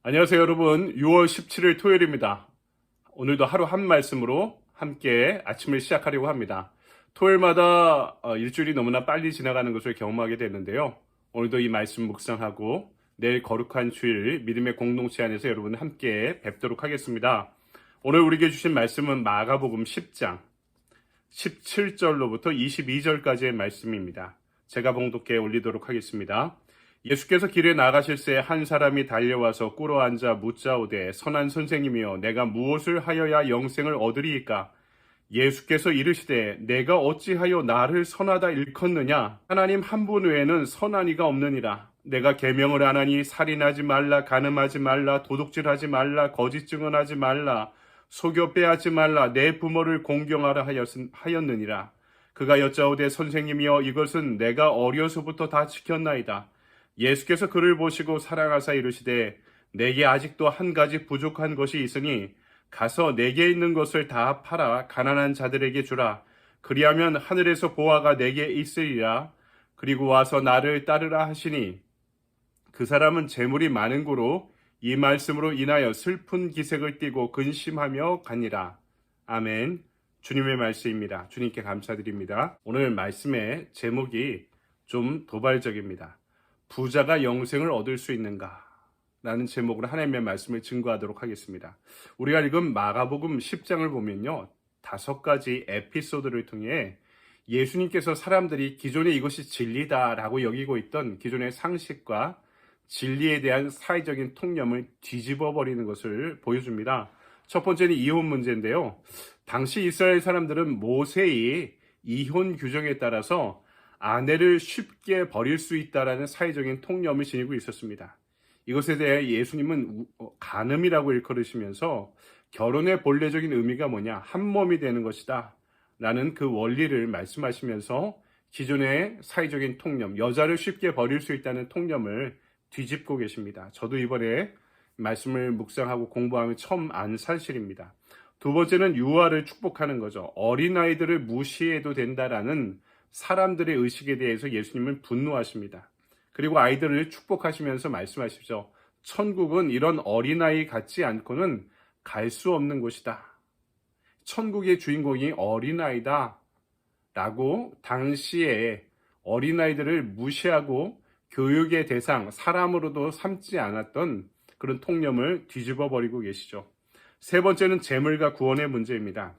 안녕하세요 여러분. 6월 17일 토요일입니다. 오늘도 하루 한 말씀으로 함께 아침을 시작하려고 합니다. 토요일마다 일주일이 너무나 빨리 지나가는 것을 경험하게 되는데요. 오늘도 이 말씀 묵상하고 내일 거룩한 주일 믿음의 공동체 안에서 여러분 함께 뵙도록 하겠습니다. 오늘 우리에게 주신 말씀은 마가복음 10장 17절로부터 22절까지의 말씀입니다. 제가 봉독해 올리도록 하겠습니다. 예수께서 길에 나가실새 한 사람이 달려와서 꿇어앉아 묻자오되 선한 선생님이여 내가 무엇을 하여야 영생을 얻으리이까? 예수께서 이르시되 내가 어찌하여 나를 선하다 일컫느냐? 하나님 한 분 외에는 선한 이가 없느니라. 내가 계명을 안 하니 살인하지 말라, 간음하지 말라, 도둑질하지 말라, 거짓 증언하지 말라, 속여 빼앗지 말라, 내 부모를 공경하라 하였느니라. 그가 여짜오되 선생님이여 이것은 내가 어려서부터 다 지켰나이다. 예수께서 그를 보시고 사랑하사 이르시되 내게 아직도 한 가지 부족한 것이 있으니 가서 내게 있는 것을 다 팔아 가난한 자들에게 주라. 그리하면 하늘에서 보화가 내게 있으리라. 그리고 와서 나를 따르라 하시니 그 사람은 재물이 많은 고로 이 말씀으로 인하여 슬픈 기색을 띠고 근심하며 가니라. 아멘. 주님의 말씀입니다. 주님께 감사드립니다. 오늘 말씀의 제목이 좀 도발적입니다. 부자가 영생을 얻을 수 있는가? 라는 제목으로 하나님의 말씀을 증거하도록 하겠습니다. 우리가 읽은 마가복음 10장을 보면요, 5가지 에피소드를 통해 예수님께서 사람들이 기존에 이것이 진리다라고 여기고 있던 기존의 상식과 진리에 대한 사회적인 통념을 뒤집어 버리는 것을 보여줍니다. 첫 번째는 이혼 문제인데요. 당시 이스라엘 사람들은 모세의 이혼 규정에 따라서 아내를 쉽게 버릴 수 있다라는 사회적인 통념을 지니고 있었습니다. 이것에 대해 예수님은 간음이라고 일컬으시면서 결혼의 본래적인 의미가 뭐냐? 한 몸이 되는 것이다 라는 그 원리를 말씀하시면서 기존의 사회적인 통념, 여자를 쉽게 버릴 수 있다는 통념을 뒤집고 계십니다. 저도 이번에 말씀을 묵상하고 공부하며 처음 안 사실입니다. 두 번째는 유아를 축복하는 거죠. 어린아이들을 무시해도 된다라는 사람들의 의식에 대해서 예수님은 분노하십니다. 그리고 아이들을 축복하시면서 말씀하십시오. 천국은 이런 어린아이 같지 않고는 갈 수 없는 곳이다. 천국의 주인공이 어린아이다 라고 당시에 어린아이들을 무시하고 교육의 대상, 사람으로도 삼지 않았던 그런 통념을 뒤집어 버리고 계시죠. 세 번째는 재물과 구원의 문제입니다.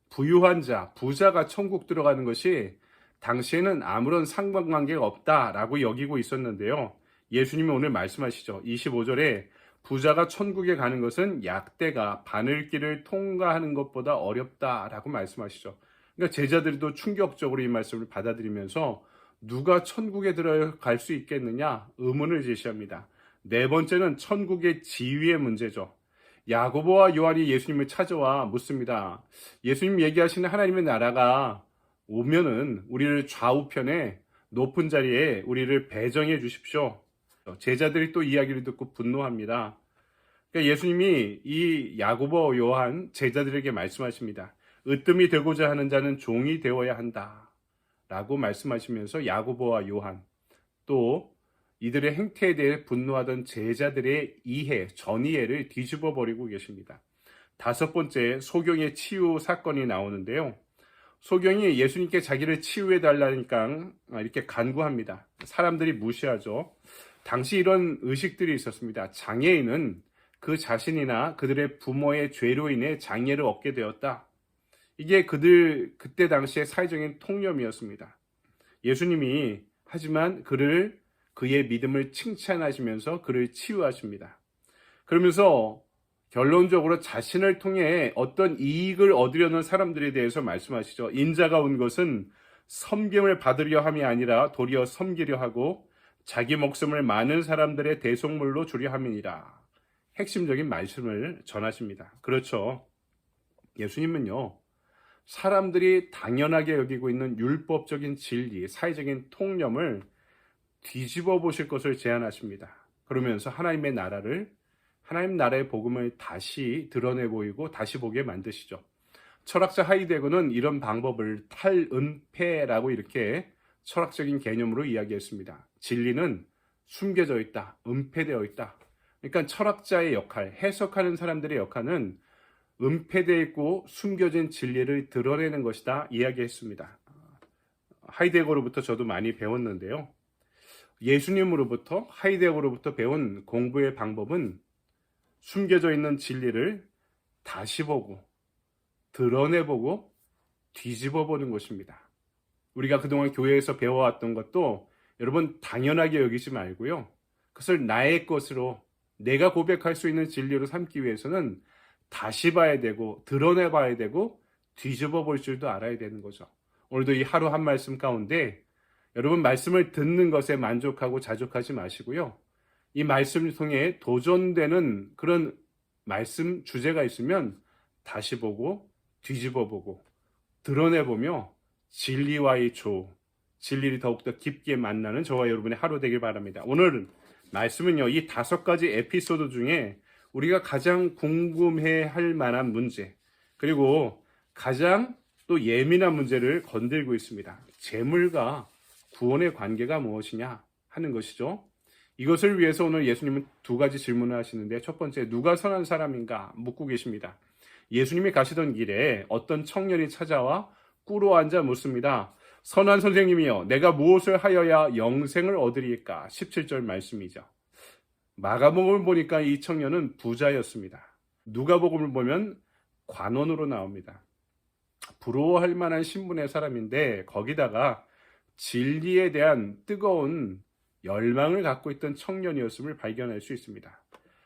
부유한 자, 부자가 천국 들어가는 것이 당시에는 아무런 상관관계가 없다라고 여기고 있었는데요. 예수님이 오늘 말씀하시죠. 25절에 부자가 천국에 가는 것은 약대가 바늘길을 통과하는 것보다 어렵다라고 말씀하시죠. 그러니까 제자들도 충격적으로 이 말씀을 받아들이면서 누가 천국에 들어갈 수 있겠느냐 의문을 제시합니다. 네 번째는 천국의 지위의 문제죠. 야고보와 요한이 예수님을 찾아와 묻습니다. 예수님 얘기하시는 하나님의 나라가 오면은 우리를 좌우편에 높은 자리에 우리를 배정해 주십시오. 제자들이 또 이야기를 듣고 분노합니다. 그러니까 예수님이 이 야고보 요한 제자들에게 말씀하십니다. 으뜸이 되고자 하는 자는 종이 되어야 한다 라고 말씀하시면서 야고보와 요한 또 이들의 행태에 대해 분노하던 제자들의 이해, 전이해를 뒤집어 버리고 계십니다. 다섯 번째, 소경의 치유 사건이 나오는데요. 소경이 예수님께 자기를 치유해 달라니까 이렇게 간구합니다. 사람들이 무시하죠. 당시 이런 의식들이 있었습니다. 장애인은 그 자신이나 그들의 부모의 죄로 인해 장애를 얻게 되었다. 이게 그때 당시의 사회적인 통념이었습니다. 예수님이 하지만 그의 믿음을 칭찬하시면서 그를 치유하십니다. 그러면서 결론적으로 자신을 통해 어떤 이익을 얻으려는 사람들에 대해서 말씀하시죠. 인자가 온 것은 섬김을 받으려 함이 아니라 도리어 섬기려 하고 자기 목숨을 많은 사람들의 대속물로 주려 함이니라. 핵심적인 말씀을 전하십니다. 그렇죠. 예수님은요, 사람들이 당연하게 여기고 있는 율법적인 진리, 사회적인 통념을 뒤집어 보실 것을 제안하십니다. 그러면서 하나님 나라의 복음을 다시 드러내 보이고 다시 보게 만드시죠. 철학자 하이데거는 이런 방법을 탈은폐라고 이렇게 철학적인 개념으로 이야기했습니다. 진리는 숨겨져 있다, 은폐되어 있다. 그러니까 철학자의 역할, 해석하는 사람들의 역할은 은폐되어 있고 숨겨진 진리를 드러내는 것이다 이야기했습니다. 하이데거로부터 저도 많이 배웠는데요. 예수님으로부터 하이데거로부터 배운 공부의 방법은 숨겨져 있는 진리를 다시 보고 드러내보고 뒤집어 보는 것입니다. 우리가 그동안 교회에서 배워왔던 것도 여러분 당연하게 여기지 말고요. 그것을 나의 것으로 내가 고백할 수 있는 진리로 삼기 위해서는 다시 봐야 되고 드러내 봐야 되고 뒤집어 볼 줄도 알아야 되는 거죠. 오늘도 이 하루 한 말씀 가운데 여러분 말씀을 듣는 것에 만족하고 자족하지 마시고요. 이 말씀을 통해 도전되는 그런 말씀 주제가 있으면 다시 보고 뒤집어 보고 드러내 보며 진리와의 진리를 더욱더 깊게 만나는 저와 여러분의 하루 되길 바랍니다. 오늘 말씀은요, 이 5가지 에피소드 중에 우리가 가장 궁금해할 만한 문제, 그리고 가장 또 예민한 문제를 건들고 있습니다. 재물과 구원의 관계가 무엇이냐 하는 것이죠. 이것을 위해서 오늘 예수님은 2가지 질문을 하시는데, 첫 번째, 누가 선한 사람인가 묻고 계십니다. 예수님이 가시던 길에 어떤 청년이 찾아와 꿇어 앉아 묻습니다. 선한 선생님이여, 내가 무엇을 하여야 영생을 얻으리까? 17절 말씀이죠. 마가복음을 보니까 이 청년은 부자였습니다. 누가복음을 보면 관원으로 나옵니다. 부러워할 만한 신분의 사람인데 거기다가 진리에 대한 뜨거운 열망을 갖고 있던 청년이었음을 발견할 수 있습니다.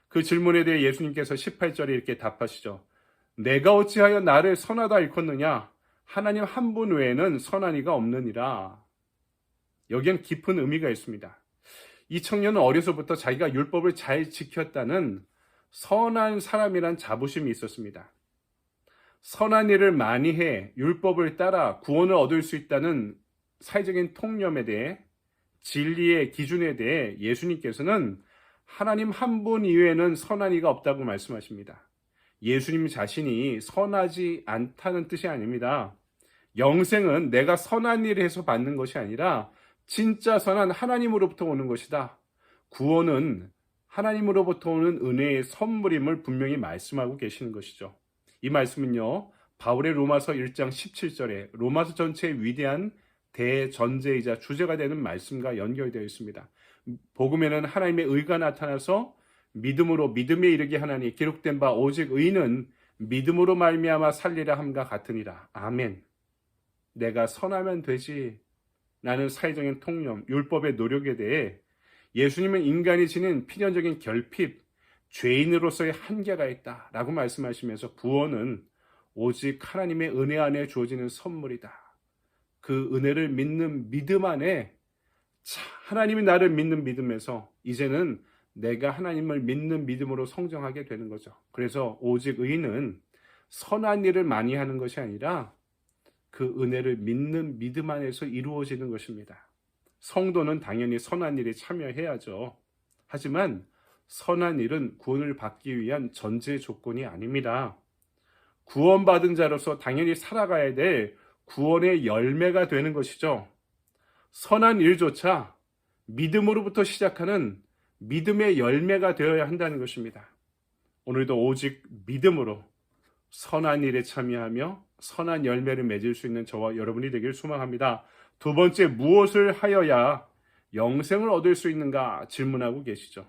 그 질문에 대해 예수님께서 18절에 이렇게 답하시죠. 내가 어찌하여 나를 선하다 일컫느냐? 하나님 한 분 외에는 선한 이가 없느니라. 여기엔 깊은 의미가 있습니다. 이 청년은 어려서부터 자기가 율법을 잘 지켰다는 선한 사람이란 자부심이 있었습니다. 선한 일을 많이 해 율법을 따라 구원을 얻을 수 있다는 사회적인 통념에 대해, 진리의 기준에 대해 예수님께서는 하나님 한 분 이외에는 선한 이가 없다고 말씀하십니다. 예수님 자신이 선하지 않다는 뜻이 아닙니다. 영생은 내가 선한 일을 해서 받는 것이 아니라 진짜 선한 하나님으로부터 오는 것이다. 구원은 하나님으로부터 오는 은혜의 선물임을 분명히 말씀하고 계시는 것이죠. 이 말씀은요, 바울의 로마서 1장 17절에 로마서 전체의 위대한 대전제이자 주제가 되는 말씀과 연결되어 있습니다. 복음에는 하나님의 의가 나타나서 믿음으로 믿음에 이르게 하나니 기록된 바 오직 의인은 믿음으로 말미암아 살리라 함과 같으니라. 아멘. 내가 선하면 되지. 라는 사회적인 통념, 율법의 노력에 대해 예수님은 인간이 지닌 필연적인 결핍, 죄인으로서의 한계가 있다라고 말씀하시면서 구원은 오직 하나님의 은혜 안에 주어지는 선물이다. 그 은혜를 믿는 믿음 안에 하나님이 나를 믿는 믿음에서 이제는 내가 하나님을 믿는 믿음으로 성장하게 되는 거죠. 그래서 오직 의인은 선한 일을 많이 하는 것이 아니라 그 은혜를 믿는 믿음 안에서 이루어지는 것입니다. 성도는 당연히 선한 일에 참여해야죠. 하지만 선한 일은 구원을 받기 위한 전제 조건이 아닙니다. 구원받은 자로서 당연히 살아가야 될 구원의 열매가 되는 것이죠. 선한 일조차 믿음으로부터 시작하는 믿음의 열매가 되어야 한다는 것입니다. 오늘도 오직 믿음으로 선한 일에 참여하며 선한 열매를 맺을 수 있는 저와 여러분이 되길 소망합니다. 2번째, 무엇을 하여야 영생을 얻을 수 있는가 질문하고 계시죠.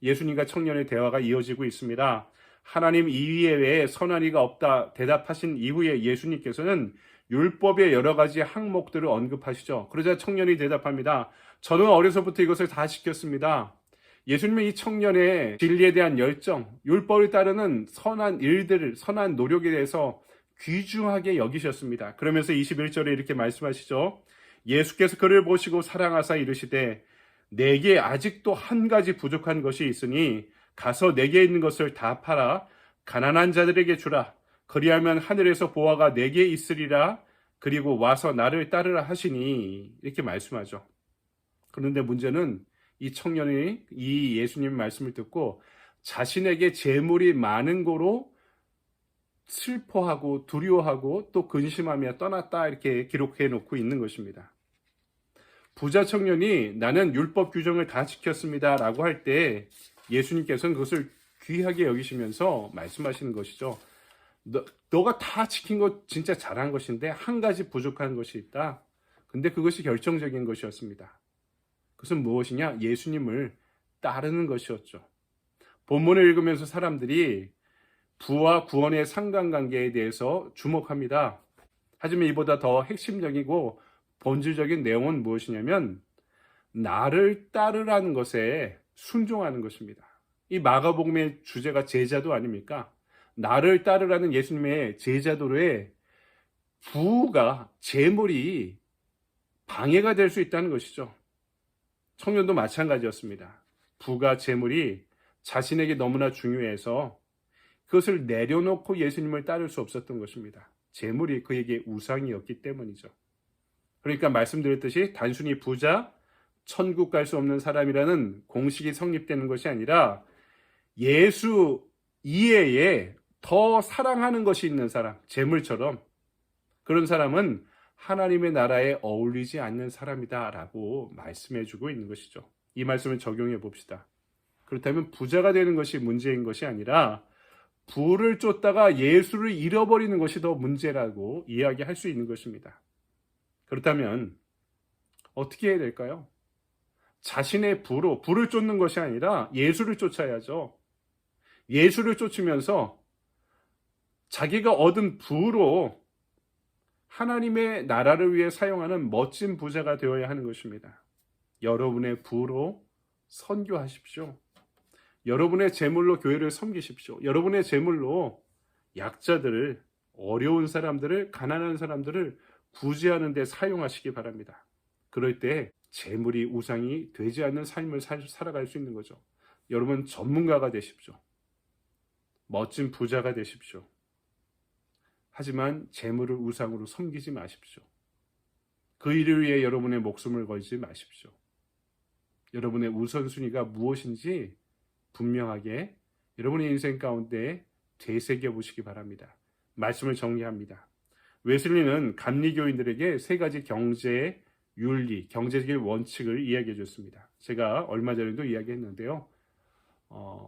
예수님과 청년의 대화가 이어지고 있습니다. 하나님 이외에 선한 이가 없다 대답하신 이후에 예수님께서는 율법의 여러 가지 항목들을 언급하시죠. 그러자 청년이 대답합니다. 저는 어려서부터 이것을 다 지켰습니다. 예수님은 이 청년의 진리에 대한 열정, 율법을 따르는 선한 일들, 선한 노력에 대해서 귀중하게 여기셨습니다. 그러면서 21절에 이렇게 말씀하시죠. 예수께서 그를 보시고 사랑하사 이르시되 내게 아직도 한 가지 부족한 것이 있으니 가서 내게 있는 것을 다 팔아 가난한 자들에게 주라. 그리하면 하늘에서 보화가 내게 있으리라. 그리고 와서 나를 따르라 하시니 이렇게 말씀하죠. 그런데 문제는 이 청년이 이 예수님 말씀을 듣고 자신에게 재물이 많은 거로 슬퍼하고 두려워하고 또 근심하며 떠났다 이렇게 기록해 놓고 있는 것입니다. 부자 청년이 나는 율법 규정을 다 지켰습니다 라고 할 때 예수님께서는 그것을 귀하게 여기시면서 말씀하시는 것이죠. 너가 다 지킨 것 진짜 잘한 것인데 한 가지 부족한 것이 있다. 근데 그것이 결정적인 것이었습니다. 그것은 무엇이냐? 예수님을 따르는 것이었죠. 본문을 읽으면서 사람들이 부와 구원의 상관관계에 대해서 주목합니다. 하지만 이보다 더 핵심적이고 본질적인 내용은 무엇이냐면 나를 따르라는 것에 순종하는 것입니다. 이 마가복음의 주제가 제자도 아닙니까? 나를 따르라는 예수님의 제자도로의 부가 재물이 방해가 될 수 있다는 것이죠. 청년도 마찬가지였습니다. 부가 재물이 자신에게 너무나 중요해서 그것을 내려놓고 예수님을 따를 수 없었던 것입니다. 재물이 그에게 우상이었기 때문이죠. 그러니까 말씀드렸듯이 단순히 부자, 천국 갈 수 없는 사람이라는 공식이 성립되는 것이 아니라 예수 이외에 더 사랑하는 것이 있는 사람, 재물처럼 그런 사람은 하나님의 나라에 어울리지 않는 사람이다라고 말씀해주고 있는 것이죠. 이 말씀을 적용해 봅시다. 그렇다면 부자가 되는 것이 문제인 것이 아니라 부를 쫓다가 예수를 잃어버리는 것이 더 문제라고 이야기할 수 있는 것입니다. 그렇다면 어떻게 해야 될까요? 자신의 부를 쫓는 것이 아니라 예수를 쫓아야죠. 예수를 쫓으면서 자기가 얻은 부로 하나님의 나라를 위해 사용하는 멋진 부자가 되어야 하는 것입니다. 여러분의 부로 선교하십시오. 여러분의 재물로 교회를 섬기십시오. 여러분의 재물로 약자들을, 어려운 사람들을, 가난한 사람들을 구제하는 데 사용하시기 바랍니다. 그럴 때 재물이 우상이 되지 않는 삶을 살아갈 수 있는 거죠. 여러분 전문가가 되십시오. 멋진 부자가 되십시오. 하지만 재물을 우상으로 섬기지 마십시오. 그 일을 위해 여러분의 목숨을 걸지 마십시오. 여러분의 우선순위가 무엇인지 분명하게 여러분의 인생 가운데 되새겨 보시기 바랍니다. 말씀을 정리합니다. 웨슬리는 감리교인들에게 세 가지 경제 윤리, 경제적인 원칙을 이야기해 줬습니다. 제가 얼마 전에도 이야기했는데요.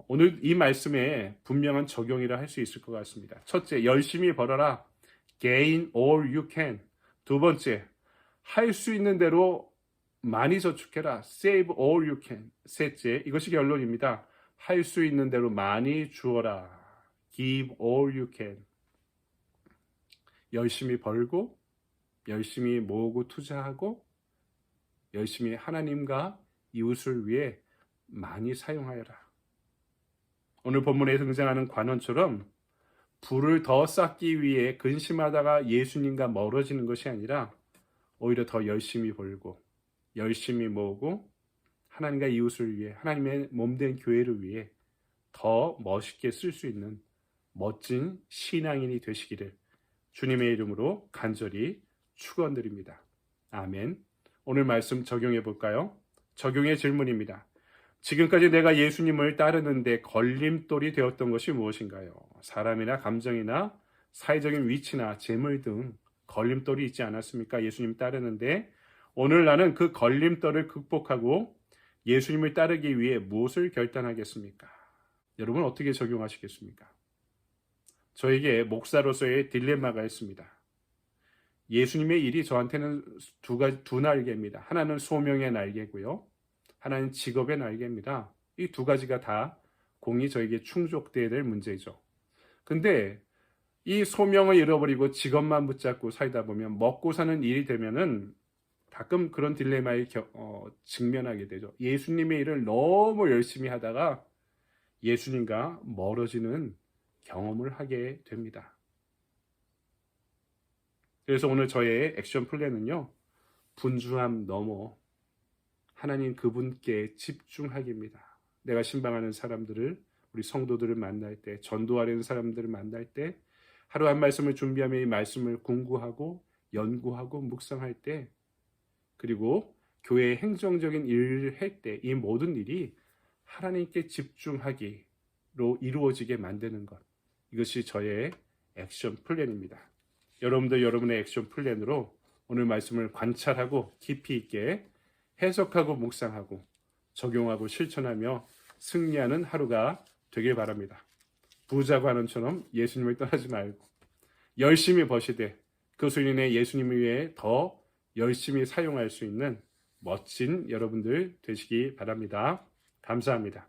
오늘 이 말씀에 분명한 적용이라 할 수 있을 것 같습니다. 첫째, 열심히 벌어라. Gain all you can. 두 번째, 할 수 있는 대로 많이 저축해라. Save all you can. 셋째, 이것이 결론입니다. 할 수 있는 대로 많이 주어라. Give all you can. 열심히 벌고, 열심히 모으고 투자하고, 열심히 하나님과 이웃을 위해 많이 사용하여라. 오늘 본문에 등장하는 관원처럼 부를 더 쌓기 위해 근심하다가 예수님과 멀어지는 것이 아니라 오히려 더 열심히 벌고 열심히 모으고 하나님과 이웃을 위해 하나님의 몸된 교회를 위해 더 멋있게 쓸 수 있는 멋진 신앙인이 되시기를 주님의 이름으로 간절히 축원드립니다. 아멘. 오늘 말씀 적용해 볼까요? 적용의 질문입니다. 지금까지 내가 예수님을 따르는데 걸림돌이 되었던 것이 무엇인가요? 사람이나 감정이나 사회적인 위치나 재물 등 걸림돌이 있지 않았습니까? 예수님 따르는데 오늘 나는 그 걸림돌을 극복하고 예수님을 따르기 위해 무엇을 결단하겠습니까? 여러분 어떻게 적용하시겠습니까? 저에게 목사로서의 딜레마가 있습니다. 예수님의 일이 저한테는 두 날개입니다. 하나는 소명의 날개고요. 하나는 직업의 날개입니다. 이 두 가지가 다 공이 저에게 충족되어야 될 문제죠. 근데 이 소명을 잃어버리고 직업만 붙잡고 살다 보면 먹고 사는 일이 되면은 가끔 그런 딜레마에 직면하게 되죠. 예수님의 일을 너무 열심히 하다가 예수님과 멀어지는 경험을 하게 됩니다. 그래서 오늘 저의 액션 플랜은요. 분주함 넘어 하나님 그분께 집중하기입니다. 내가 신방하는 사람들을, 우리 성도들을 만날 때, 전도하려는 사람들을 만날 때, 하루 한 말씀을 준비하며 이 말씀을 공부하고 연구하고 묵상할 때, 그리고 교회의 행정적인 일을 할 때 이 모든 일이 하나님께 집중하기로 이루어지게 만드는 것. 이것이 저의 액션 플랜입니다. 여러분도 여러분의 액션 플랜으로 오늘 말씀을 관찰하고 깊이 있게 해석하고 묵상하고 적용하고 실천하며 승리하는 하루가 되길 바랍니다. 부자 관원처럼 예수님을 떠나지 말고 열심히 버시되 그것으로 인해 예수님을 위해 더 열심히 사용할 수 있는 멋진 여러분들 되시기 바랍니다. 감사합니다.